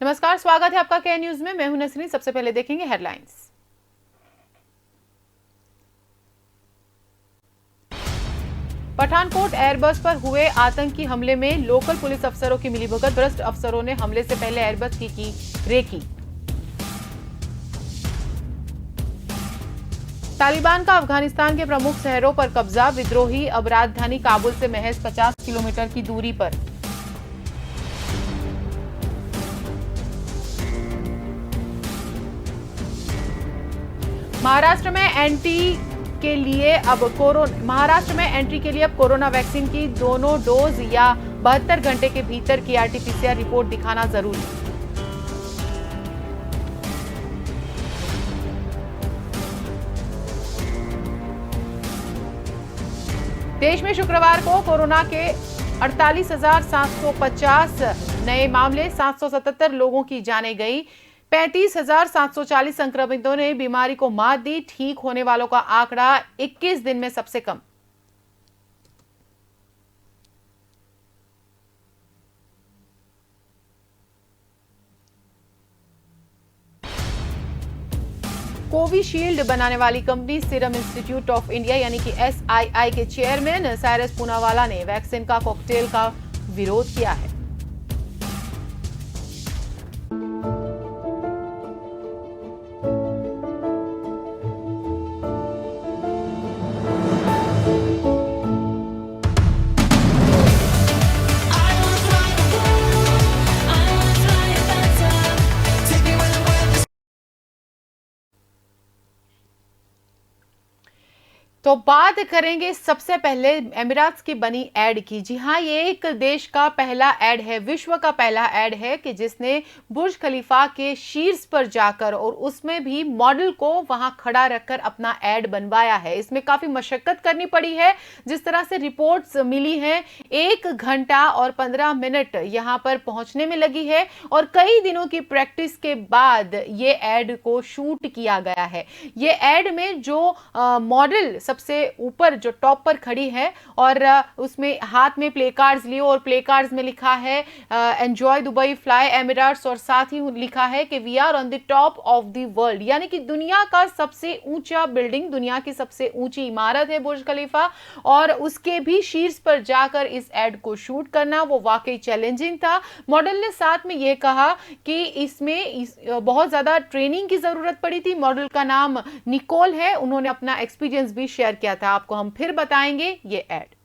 नमस्कार, स्वागत है आपका के न्यूज में। मैं हूं नसरीन। सबसे पहले देखेंगे हेडलाइंस। पठानकोट एयरबस पर हुए आतंकी हमले में लोकल पुलिस अफसरों की मिलीभगत। भ्रष्ट अफसरों ने हमले से पहले एयरबस की रेकी। तालिबान का अफगानिस्तान के प्रमुख शहरों पर कब्जा। विद्रोही अब राजधानी काबुल से महज 50 किलोमीटर की दूरी पर। महाराष्ट्र में एंट्री के लिए अब कोरोना वैक्सीन की दोनों डोज या 72 घंटे के भीतर की आरटीपीसीआर रिपोर्ट दिखाना जरूरी। देश में शुक्रवार को कोरोना के 48,750 नए मामले, 777 लोगों की जानें गई। 35,740 संक्रमितों ने बीमारी को मात दी। ठीक होने वालों का आंकड़ा 21 दिन में सबसे कम। कोविशील्ड बनाने वाली company serum institute of India यानी कि SII के चेयरमैन साइरस पूनावाला ने वैक्सीन का कॉकटेल का विरोध किया है। तो बात करेंगे सबसे पहले एमिराट्स की बनी एड की। जी हां, ये एक देश का पहला एड है, विश्व का पहला एड है कि जिसने बुर्ज खलीफा के शीर्ष पर जाकर और उसमें भी मॉडल को वहां खड़ा रखकर अपना एड बनवाया है। इसमें काफी मशक्कत करनी पड़ी है। जिस तरह से रिपोर्ट्स मिली हैं, 1 घंटा और 15 मिनट यहां पर पहुंचने में लगी है और कई दिनों की प्रैक्टिस के बाद ये एड को शूट किया गया है। ये एड में जो मॉडल सबसे ऊपर जो टॉप पर खड़ी है और उसमें हाथ में प्ले कार्ड्स लिए और प्ले कार्ड्स में लिखा है एंजॉय दुबई, फ्लाई एमिरेट्स और साथ ही लिखा है कि we are on the top of the world, यानी कि दुनिया का सबसे ऊंचा बिल्डिंग, दुनिया की सबसे ऊंची इमारत है बुर्ज खलीफा। और उसके भी शीर्ष पर जाकर इस एड को शूट करना वो वाकई चैलेंजिंग था। मॉडल ने साथ में यह कहा कि इसमें बहुत ज्यादा ट्रेनिंग की जरूरत पड़ी थी। मॉडल का नाम निकोल है। उन्होंने अपना एक्सपीरियंस भी शेयर किया था। आपको हम फिर बताएंगे ये एड।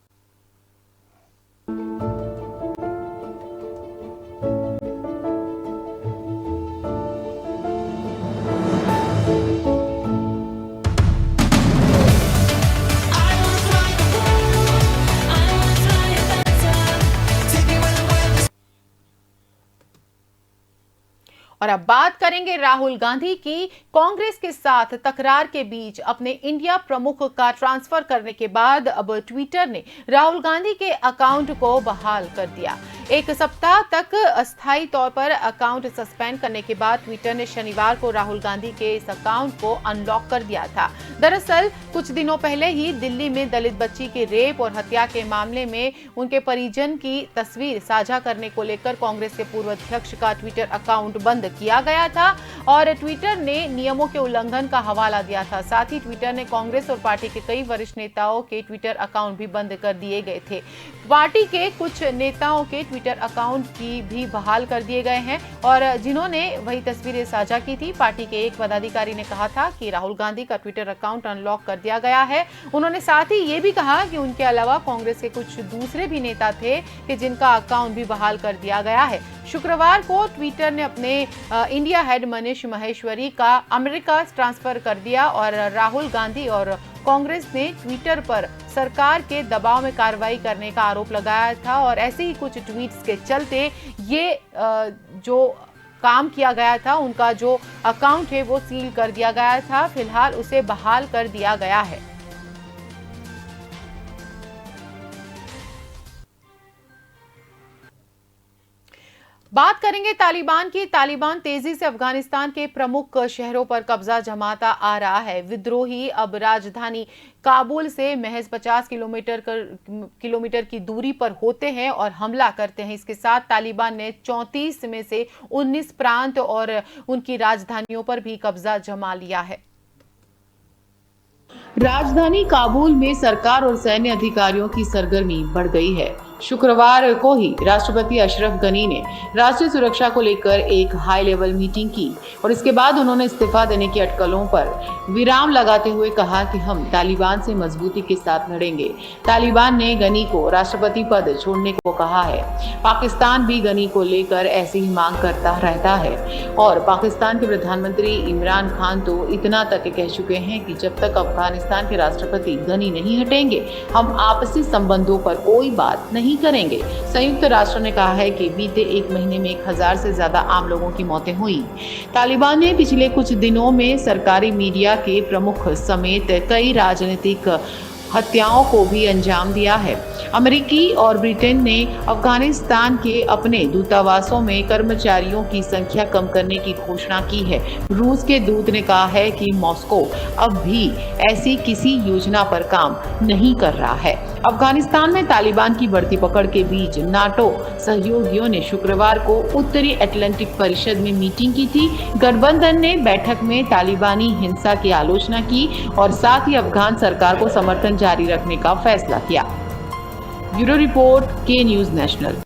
और अब बात करेंगे राहुल गांधी की। कांग्रेस के साथ तकरार के बीच अपने इंडिया प्रमुख का ट्रांसफर करने के बाद अब ट्विटर ने राहुल गांधी के अकाउंट को बहाल कर दिया। एक सप्ताह तक अस्थायी तौर पर अकाउंट सस्पेंड करने के बाद ट्विटर ने शनिवार को राहुल गांधी के इस अकाउंट को अनलॉक कर दिया था। दरअसल कुछ दिनों पहले ही दिल्ली में दलित बच्ची के रेप और हत्या के मामले में उनके परिजन की तस्वीर साझा करने को लेकर कांग्रेस के पूर्व अध्यक्ष का ट्विटर अकाउंट बंद किया गया था और ट्विटर ने नियमों के उल्लंघन का हवाला दिया था। साथ ही ट्विटर ने कांग्रेस और पार्टी के कई वरिष्ठ नेताओं के ट्विटर अकाउंट भी बंद कर दिए गए थे। पार्टी के कुछ नेताओं के ट्विटर अकाउंट की भी बहाल कर दिए गए हैं और जिन्होंने वही तस्वीरें साझा की थी। पार्टी के एक पदाधिकारी ने कहा था कि राहुल गांधी का ट्विटर अकाउंट अनलॉक कर दिया गया है। उन्होंने साथ ही ये भी कहा कि उनके अलावा कांग्रेस के कुछ दूसरे भी नेता थे कि जिनका अकाउंट भी बहाल कर दिया गया है। शुक्रवार को ट्विटर ने अपने इंडिया हेड मनीष महेश्वरी का अमेरिका ट्रांसफर कर दिया और राहुल गांधी और कांग्रेस ने ट्विटर पर सरकार के दबाव में कार्रवाई करने का आरोप लगाया था और ऐसे ही कुछ ट्वीट्स के चलते ये जो काम किया गया था, उनका जो अकाउंट है वो सील कर दिया गया था। फिलहाल उसे बहाल कर दिया गया है। बात करेंगे तालिबान की। तालिबान तेजी से अफगानिस्तान के प्रमुख शहरों पर कब्जा जमाता आ रहा है। विद्रोही अब राजधानी काबुल से महज 50 किलोमीटर की दूरी पर होते हैं और हमला करते हैं। इसके साथ तालिबान ने 34 में से 19 प्रांत और उनकी राजधानियों पर भी कब्जा जमा लिया है। राजधानी काबुल में सरकार और सैन्य अधिकारियों की सरगर्मी बढ़ गई है। शुक्रवार को ही राष्ट्रपति अशरफ गनी ने राष्ट्रीय सुरक्षा को लेकर एक हाई लेवल मीटिंग की और इसके बाद उन्होंने इस्तीफा देने की अटकलों पर विराम लगाते हुए कहा कि हम तालिबान से मजबूती के साथ लड़ेंगे। तालिबान ने गनी को राष्ट्रपति पद छोड़ने को कहा है। पाकिस्तान भी गनी को लेकर ऐसी ही मांग करता रहता है और पाकिस्तान के प्रधानमंत्री इमरान खान तो इतना तक कह चुके हैं कि जब तक अफगानिस्तान के राष्ट्रपति गनी नहीं हटेंगे, हम आपसी संबंधों पर कोई बात नहीं करेंगे। संयुक्त राष्ट्र ने कहा है कि बीते एक महीने में 1000 से ज्यादा आम लोगों की मौतें हुई। तालिबान ने पिछले कुछ दिनों में सरकारी मीडिया के प्रमुख समेत कई राजनीतिक हत्याओं को भी अंजाम दिया है। अमेरिकी और ब्रिटेन ने अफगानिस्तान के अपने दूतावासों में कर्मचारियों की संख्या कम करने की घोषणा की है। रूस के दूत ने कहा है कि मॉस्को अब भी ऐसी किसी योजना पर काम नहीं कर रहा है। अफगानिस्तान में तालिबान की बढ़ती पकड़ के बीच नाटो सहयोगियों ने शुक्रवार को उत्तरी अटलांटिक परिषद में मीटिंग की थी। गठबंधन ने बैठक में तालिबानी हिंसा की आलोचना की और साथ ही अफगान सरकार को समर्थन जारी रखने का फैसला किया। ब्यूरो रिपोर्ट, के न्यूज नेशनल।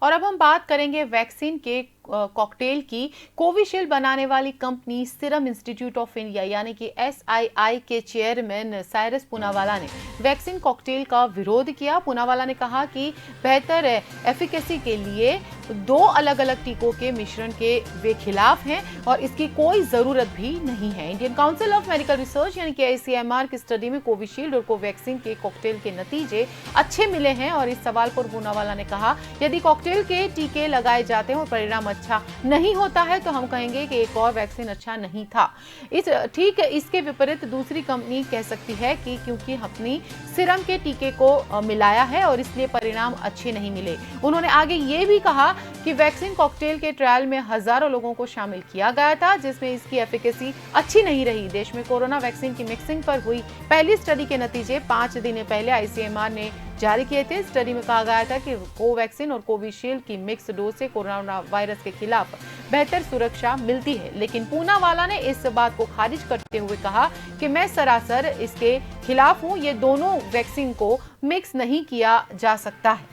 और अब हम बात करेंगे वैक्सीन के कॉकटेल की। कोविशील्ड बनाने वाली company serum institute of India यानी कि SII के चेयरमैन साइरस पूनावाला ने वैक्सीन कॉकटेल का विरोध किया। पूनावाला ने कहा कि बेहतर एफिकेसी के लिए 2 अलग अलग टीकों के मिश्रण के वे खिलाफ हैं और इसकी कोई जरूरत भी नहीं है। Indian council of medical research यानी कि ICMR की स्टडी में कोविशील्ड और कोवैक्सीन के कॉकटेल के नतीजे अच्छे मिले हैं और इस सवाल पर पूनावाला ने कहा, यदि कॉकटेल के टीके लगाए जाते हैं और परिणाम अच्छा नहीं होता है तो हम कहेंगे कि एक और वैक्सीन अच्छा नहीं था। इसके विपरीत दूसरी कंपनी कह सकती है कि क्योंकि अपनी सीरम के टीके को मिलाया है और इसलिए परिणाम अच्छे नहीं मिले। उन्होंने आगे ये भी कहा कि वैक्सीन कॉकटेल के ट्रायल में हजारों लोगों को शामिल किया गया था जिसमें इसकी एफिकेसी अच्छी नहीं रही। देश में कोरोना वैक्सीन की मिक्सिंग पर हुई पहली स्टडी के नतीजे 5 दिन पहले ICMR ने जारी किए थे। स्टडी में कहा गया था कि कोवैक्सीन और कोविशील्ड की मिक्स डोज से कोरोना वायरस के खिलाफ बेहतर सुरक्षा मिलती है, लेकिन पूनावाला ने इस बात को खारिज करते हुए कहा कि मैं सरासर इसके खिलाफ हूं। ये दोनों वैक्सीन को मिक्स नहीं किया जा सकता है।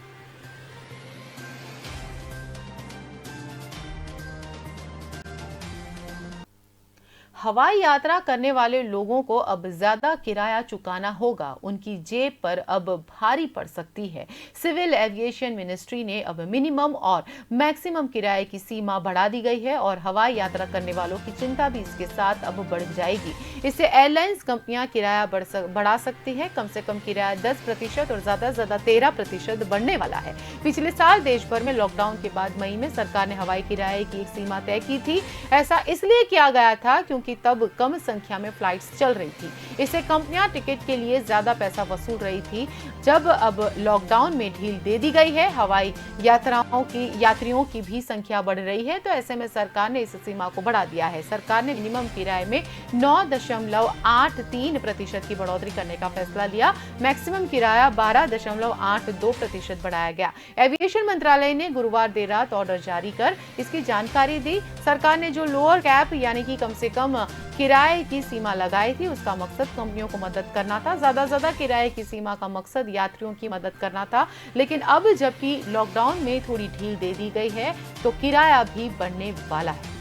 हवाई यात्रा करने वाले लोगों को अब ज्यादा किराया चुकाना होगा। उनकी जेब पर अब भारी पड़ सकती है। सिविल एविएशन मिनिस्ट्री ने अब मिनिमम और मैक्सिमम किराए की सीमा बढ़ा दी गई है और हवाई यात्रा करने वालों की चिंता भी इसके साथ अब बढ़ जाएगी। इससे एयरलाइंस कंपनियां किराया बढ़ा सकती है। कम से कम किराया 10% और ज्यादा से ज्यादा 13% बढ़ने वाला है। पिछले साल देश भर में लॉकडाउन के बाद मई में सरकार ने हवाई किराए की एक सीमा तय की थी। ऐसा इसलिए किया गया था क्योंकि तब कम संख्या में फ्लाइट्स चल रही थी। इससे कंपनियां टिकट के लिए ज्यादा पैसा वसूल रही थी। जब अब लॉकडाउन में ढील दे दी गई है, हवाई यात्रियों की भी संख्या बढ़ रही है, तो ऐसे में सरकार ने इस सीमा को बढ़ा दिया है। सरकार ने मिनिमम किराए में 9.83% की बढ़ोतरी करने का फैसला लिया। मैक्सिमम किराया 12.82% बढ़ाया गया। एविएशन मंत्रालय ने गुरुवार देर रात ऑर्डर जारी कर इसकी जानकारी दी। सरकार ने जो लोअर कैप यानी कि कम से कम किराए की सीमा लगाई थी, उसका मकसद कंपनियों को मदद करना था। ज्यादा किराए की सीमा का मकसद यात्रियों की मदद करना था, लेकिन अब जबकि लॉकडाउन में थोड़ी ढील दे दी गई है तो किराया भी बढ़ने वाला है।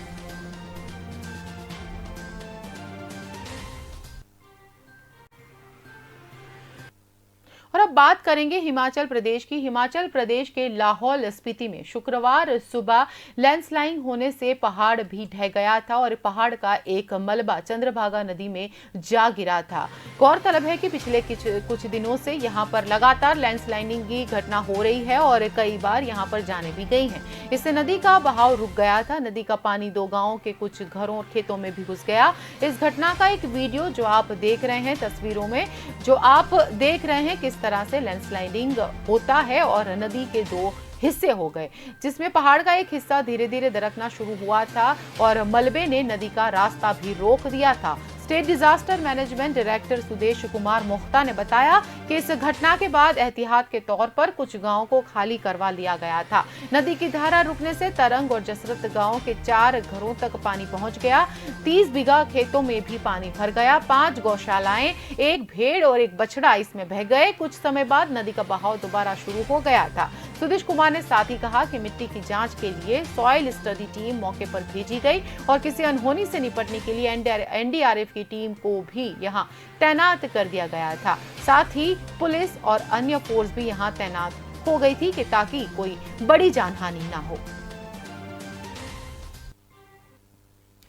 और अब बात करेंगे हिमाचल प्रदेश की। हिमाचल प्रदेश के लाहौल स्पीति में शुक्रवार सुबह लैंडस्लाइडिंग होने से पहाड़ भी ढह गया था और पहाड़ का एक मलबा चंद्रभागा नदी में जा गिरा था। गौरतलब है कि पिछले कुछ दिनों से यहां पर लगातार लैंडस्लाइडिंग की घटना हो रही है और कई बार यहां पर जाने भी गई हैं। इससे नदी का बहाव रुक गया था। नदी का पानी 2 गांवों के कुछ घरों और खेतों में भी घुस गया। इस घटना का एक वीडियो जो आप देख रहे हैं तस्वीरों में, जो आप देख रहे हैं किस तरह से लैंडस्लाइडिंग होता है और नदी के 2 हिस्से हो गए, जिसमें पहाड़ का एक हिस्सा धीरे धीरे दरकना शुरू हुआ था और मलबे ने नदी का रास्ता भी रोक दिया था। State disaster management director Sudesh Kumar Mokhta ने बताया कि इस घटना के बाद एहतियात के तौर पर कुछ गांवों को खाली करवा लिया गया था। नदी की धारा रुकने से तरंग और जसरत गांव के 4 घरों तक पानी पहुंच गया। 30 बीघा खेतों में भी पानी भर गया। 5 गौशालाएं, 1 भेड़ और 1 बछड़ा इसमें बह गए। कुछ समय बाद नदी का बहाव दोबारा शुरू हो गया था। सुदेश कुमार ने साथ ही कहा कि मिट्टी की जांच के लिए सॉइल स्टडी टीम मौके पर भेजी गई और किसी अनहोनी से निपटने के लिए एनडीआरएफ की टीम को भी यहां तैनात कर दिया गया था। साथ ही पुलिस और अन्य फोर्स भी यहां तैनात हो गई थी कि ताकि कोई बड़ी जानहानि ना हो।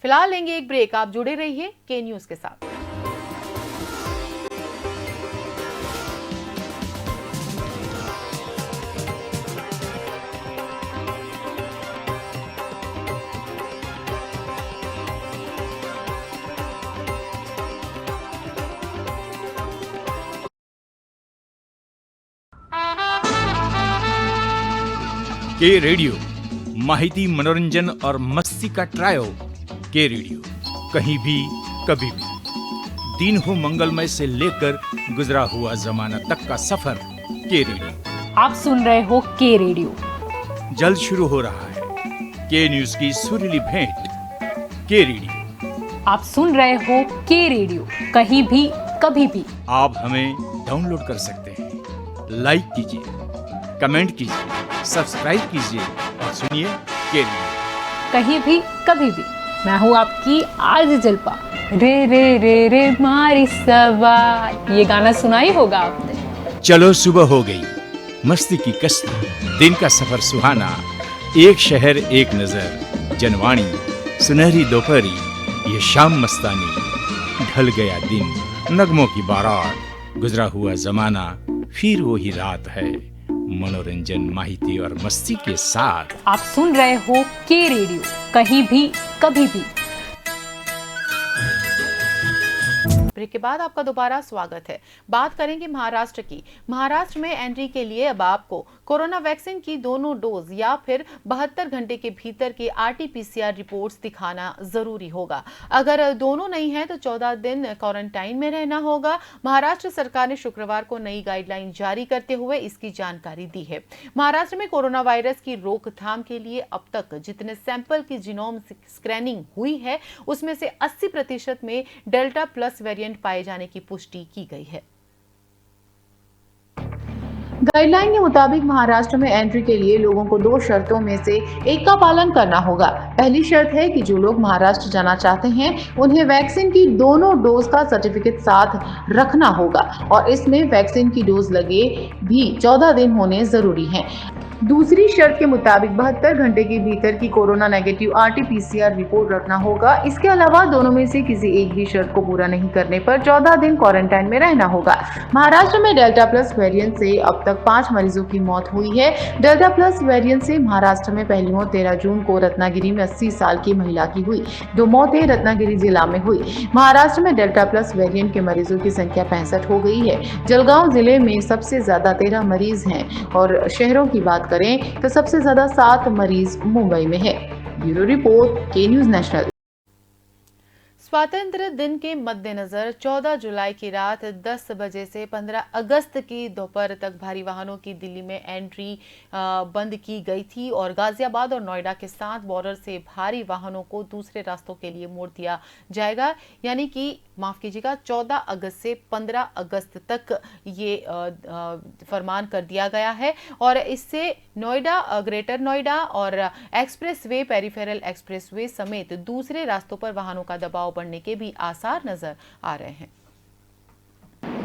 फिलहाल लेंगे एक ब्रेक। आप जुड़े रहिए के न्यूज के साथ। के रेडियो माहिती, मनोरंजन और मस्ती का ट्रायो। के रेडियो कहीं भी कभी भी, दिन हो मंगलमय से लेकर गुजरा हुआ जमाना तक का सफर। के रेडियो आप सुन रहे हो के रेडियो। जल्द शुरू हो रहा है के न्यूज की सुरीली भेंट। के रेडियो आप सुन रहे हो के रेडियो, कहीं भी कभी भी। आप हमें डाउनलोड कर सकते हैं। लाइक कीजिए, कमेंट कीजिए, सब्सक्राइब कीजिए और सुनिए के रेडियो कहीं भी कभी भी। मैं हूँ आपकी आरजे जल्पा। रे रे रे रे मारी सवार, ये गाना सुना ही होगा आपने। चलो सुबह हो गई, मस्ती की कश्ती, दिन का सफर सुहाना, एक शहर एक नजर, जनवाणी, सुनहरी दोपहरी, ये शाम मस्तानी, ढल गया दिन, नगमों की बारात, गुजरा हुआ जमाना, फिर वही रात है, मनोरंजन, माहिती और मस्ती के साथ। आप सुन रहे हो के रेडियो, कहीं भी कभी भी। ब्रेक के बाद आपका दोबारा स्वागत है। बात करेंगे महाराष्ट्र की। महाराष्ट्र में एंट्री के लिए अब आपको कोरोना वैक्सीन की दोनों डोज या फिर 72 घंटे के भीतर की आरटीपीसीआर रिपोर्ट्स दिखाना जरूरी होगा। अगर दोनों नहीं है तो 14 दिन क्वारंटाइन में रहना होगा। महाराष्ट्र सरकार ने शुक्रवार को नई गाइडलाइन जारी करते हुए इसकी जानकारी दी है। महाराष्ट्र में कोरोना वायरस की रोकथाम के लिए अब तक जितने सैंपल की जीनोम स्क्रैनिंग हुई है उसमें से 80% में डेल्टा प्लस वेरिएंट पाए जाने की पुष्टि की गई है। गाइडलाइन के मुताबिक महाराष्ट्र में एंट्री के लिए लोगों को 2 शर्तों में से एक का पालन करना होगा। पहली शर्त है कि जो लोग महाराष्ट्र जाना चाहते हैं उन्हें वैक्सीन की दोनों डोज का सर्टिफिकेट साथ रखना होगा और इसमें वैक्सीन की डोज लगे भी 14 दिन होने जरूरी हैं। दूसरी शर्त के मुताबिक 72 घंटे के भीतर की कोरोना नेगेटिव आरटीपीसीआर रिपोर्ट रखना होगा। इसके अलावा दोनों में से किसी एक भी शर्त को पूरा नहीं करने पर 14 दिन क्वारंटाइन में रहना होगा। महाराष्ट्र में डेल्टा प्लस वेरिएंट से अब तक 5 मरीजों की मौत हुई है। डेल्टा प्लस वेरिएंट से महाराष्ट्र में पहली मौत 13 जून को रत्नागिरी में 80 साल की महिला की हुई। 2 मौतें रत्नागिरी जिला में हुई। महाराष्ट्र में डेल्टा प्लस वेरिएंट के मरीजों की संख्या 65 हो गई है। जलगांव जिले में सबसे ज्यादा 13 मरीज हैं और शहरों की बात करें तो सबसे ज्यादा 7 मरीज मुंबई में है। ब्यूरो रिपोर्ट, के न्यूज नेशनल। स्वातंत्र दिन के मद्देनजर 14 जुलाई की रात 10 बजे से 15 अगस्त की दोपहर तक भारी वाहनों की दिल्ली में एंट्री बंद की गई थी और गाजियाबाद और नोएडा के साथ बॉर्डर से भारी वाहनों को दूसरे रास्तों के लिए मोड़ दिया जाएगा। यानी कि माफ कीजिएगा 14 अगस्त से 15 अगस्त तक ये फरमान कर दिया गया है और इससे नोएडा, ग्रेटर नोएडा और express way, peripheral express way समेत दूसरे रास्तों पर वाहनों का दबाव बढ़ने के भी आसार नजर आ रहे हैं।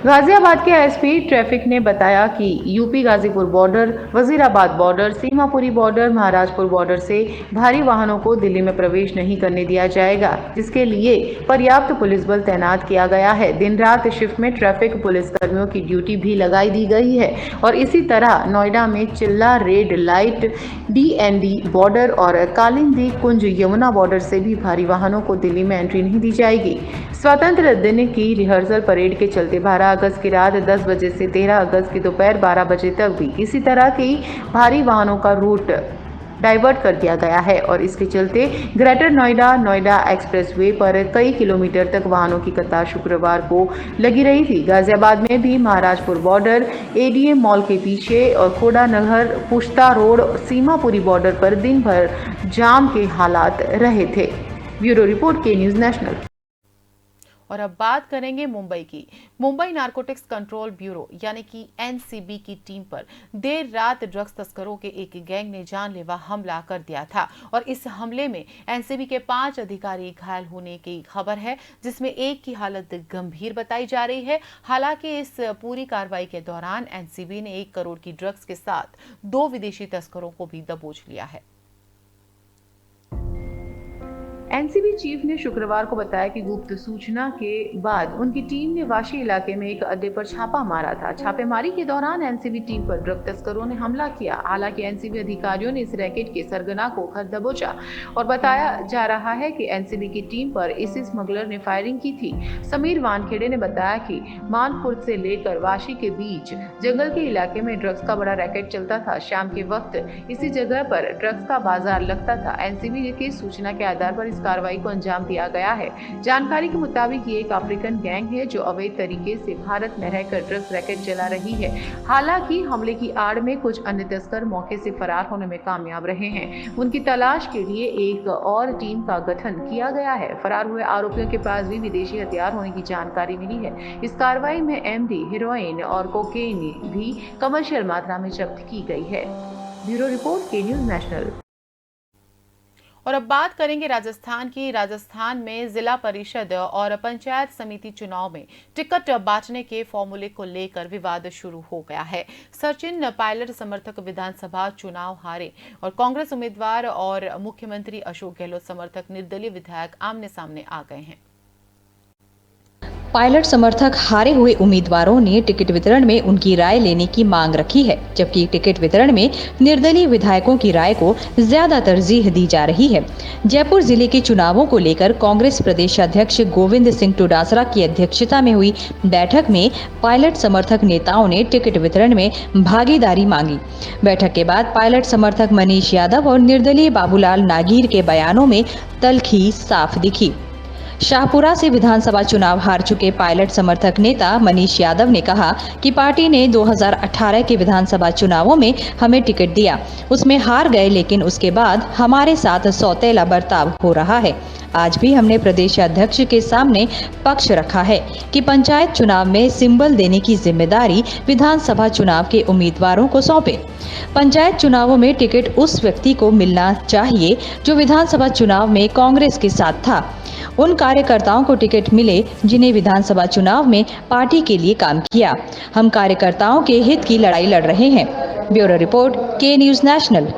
गाजियाबाद के एसपी ट्रैफिक ने बताया कि UP Ghazipur border, Wazirabad border, Seemapuri border, Maharajpur border से भारी वाहनों को दिल्ली में प्रवेश नहीं करने दिया जाएगा, जिसके लिए पर्याप्त पुलिस बल तैनात किया गया है। दिन रात शिफ्ट में ट्रैफिक पुलिस कर्मियों की ड्यूटी भी लगाई दी गई है और इसी तरह नोएडा में चिल्ला, रेड लाइट, डीएनडी बॉर्डर और कालिंदी कुंज यमुना बॉर्डर से भी भारी वाहनों को दिल्ली में एंट्री नहीं दी जाएगी। स्वतंत्र दिन की रिहर्सल परेड के चलते भारत 12 अगस्त की रात 10 बजे से 13 अगस्त की दोपहर 12 बजे तक भी इसी तरह की भारी वाहनों का रूट डाइवर्ट कर दिया गया है और इसके चलते ग्रेटर नोएडा एक्सप्रेसवे पर कई किलोमीटर तक वाहनों की कतार शुक्रवार को लगी रही थी। गाजियाबाद में भी महाराजपुर बॉर्डर, एडीएम मॉल के पीछे और खोड़ा नगर, पुश्ता रोड, सीमापुरी बॉर्डर पर दिन भर जाम के हालात रहे थे। ब्यूरो रिपोर्ट, के न्यूज़ नेशनल। और अब बात करेंगे मुंबई की। मुंबई नारकोटिक्स कंट्रोल ब्यूरो यानी कि एनसीबी की टीम पर देर रात ड्रग्स तस्करों के एक गैंग ने जानलेवा हमला कर दिया था और इस हमले में एनसीबी के 5 अधिकारी घायल होने की खबर है, जिसमें एक की हालत गंभीर बताई जा रही है। हालांकि इस पूरी कार्रवाई के दौरान एनसीबी ने 1 करोड़ की ड्रग्स के साथ 2 विदेशी तस्करों को भी दबोच लिया है। एनसीबी चीफ ने शुक्रवार को बताया कि गुप्त सूचना के बाद उनकी टीम ने वाशी इलाके में एक अड्डे पर छापा मारा था। छापेमारी के दौरान एनसीबी टीम पर ड्रग तस्करों ने हमला किया। हालांकि एनसीबी अधिकारियों ने इस रैकेट के सरगना को घर दबोचा और बताया जा रहा है कि एनसीबी की टीम पर इसी स्मगलर ने फायरिंग की थी। समीर वानखेड़े ने बताया कि मानपुर से लेकर वाशी के बीच जंगल के इलाके में ड्रग्स का बड़ा रैकेट चलता था। शाम के वक्त इसी जगह पर ड्रग्स का बाजार लगता था। एनसीबी की सूचना के आधार पर कार्रवाई को अंजाम दिया गया है। जानकारी के मुताबिक ये एक अफ्रीकन गैंग है जो अवैध तरीके से भारत में रहकर ड्रग्स रैकेट चला रही है। हालांकि हमले की आड़ में कुछ अन्य तस्कर मौके से फरार होने में कामयाब रहे हैं। उनकी तलाश के लिए एक और टीम का गठन किया गया है। फरार हुए आरोपियों के पास भी विदेशी हथियार होने की जानकारी मिली है। इस कार्रवाई में एमडी, हेरोइन और कोकेन भी कमर्शियल मात्रा में जब्त की गई है। ब्यूरो रिपोर्ट, के न्यूज़ नेशनल। और अब बात करेंगे राजस्थान की। राजस्थान में जिला परिषद और पंचायत समिति चुनाव में टिकट बांटने के फॉर्मूले को लेकर विवाद शुरू हो गया है। सचिन पायलट समर्थक विधानसभा चुनाव हारे और कांग्रेस उम्मीदवार और मुख्यमंत्री अशोक गहलोत समर्थक निर्दलीय विधायक आमने सामने आ गए हैं। पायलट समर्थक हारे हुए उम्मीदवारों ने टिकट वितरण में उनकी राय लेने की मांग रखी है, जबकि टिकट वितरण में निर्दलीय विधायकों की राय को ज्यादा तरजीह दी जा रही है। जयपुर जिले के चुनावों को लेकर कांग्रेस प्रदेश अध्यक्ष गोविंद सिंह डोटासरा की अध्यक्षता में हुई बैठक में पायलट समर्थक नेताओं ने टिकट वितरण में भागीदारी मांगी। बैठक के बाद पायलट समर्थक मनीष यादव और निर्दलीय बाबूलाल नागीर के बयानों में तल्खी साफ दिखी। शाहपुरा से विधानसभा चुनाव हार चुके पायलट समर्थक नेता मनीष यादव ने कहा कि पार्टी ने 2018 के विधानसभा चुनावों में हमें टिकट दिया, उसमें हार गए, लेकिन उसके बाद हमारे साथ सौतेला बर्ताव हो रहा है। आज भी हमने प्रदेश अध्यक्ष के सामने पक्ष रखा है कि पंचायत चुनाव में सिंबल देने की जिम्मेदारी विधानसभा चुनाव के उम्मीदवारों को सौंपे। पंचायत चुनावों में टिकट उस व्यक्ति को मिलना चाहिए जो विधानसभा चुनाव में कांग्रेस के साथ था। उन कार्यकर्ताओं को टिकट मिले जिन्हें विधानसभा चुनाव में पार्टी के लिए काम किया। हम कार्यकर्ताओं के हित की लड़ाई लड़ रहे हैं। ब्यूरो रिपोर्ट, के न्यूज़ नेशनल।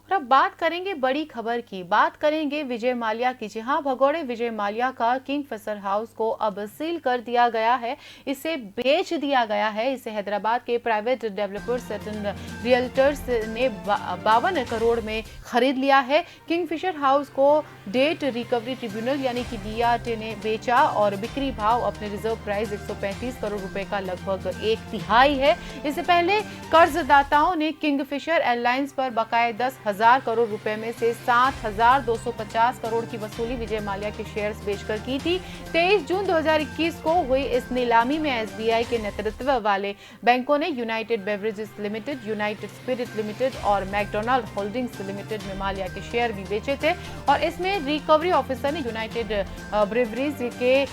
अब बात करेंगे बड़ी खबर की। बात करेंगे विजय माल्या की। जहां भगोड़े विजय माल्या का किंगफिशर हाउस को अब सील कर दिया गया है, इसे बेच दिया गया है। इसे हैदराबाद के प्राइवेट डेवलपर सेटन रियल्टर्स ने 52 करोड़ में खरीद लिया है। किंगफिशर हाउस को डेट रिकवरी ट्रिब्यूनल यानी कि DRT ने बेचा और बिक्री भाव अपने रिजर्व प्राइस 135 करोड़ रुपए का लगभग 1/3 है। इससे पहले कर्जदाताओं ने किंगफिशर एयरलाइंस पर बकाये 10,000 करोड़ रुपए में से 7,250 करोड़ की वसूली विजय माल्या के शेयर्स बेचकर की थी। 23 जून 2021 को हुई इस नीलामी में SBI के नेतृत्व वाले बैंकों ने United beverages limited, United spirit limited और मैकडोनाल्ड होल्डिंग्स लिमिटेड में माल्या के शेयर भी बेचे थे और इसमें रिकवरी ऑफिसर ने यूनाइटेड ब्रेवरीज के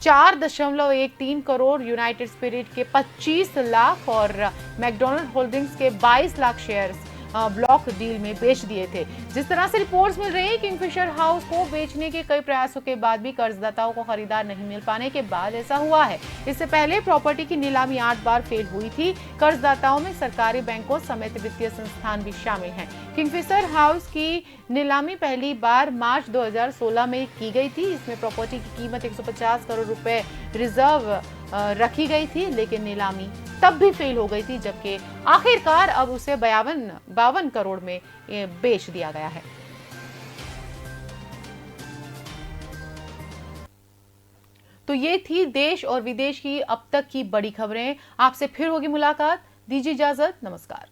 4.13 करोड़, यूनाइटेड स्पिरिट के 25 लाख और मैकडोनाल्ड होल्डिंग्स के 22 लाख शेयर्स ब्लॉक डील में बेच दिए थे। जिस तरह से रिपोर्ट्स मिल रही है, किंगफिशर हाउस को बेचने के कई प्रयासों के बाद भी कर्जदाताओं को खरीदार नहीं मिल पाने के बाद ऐसा हुआ है। इससे पहले प्रॉपर्टी की नीलामी 8 बार फेल हुई थी। कर्जदाताओं में सरकारी बैंकों समेत वित्तीय संस्थान भी शामिल हैं। किंगफिशर हाउस की नीलामी पहली बार मार्च 2016 में की गई थी। इसमें प्रॉपर्टी की कीमत 150 करोड़ रुपए रिजर्व रखी गई थी, लेकिन नीलामी तब भी फेल हो गई थी, जबकि आखिरकार अब उसे 52 करोड़ में बेच दिया गया है। तो ये थी देश और विदेश की अब तक की बड़ी खबरें। आपसे फिर होगी मुलाकात। दीजिए इजाजत। नमस्कार।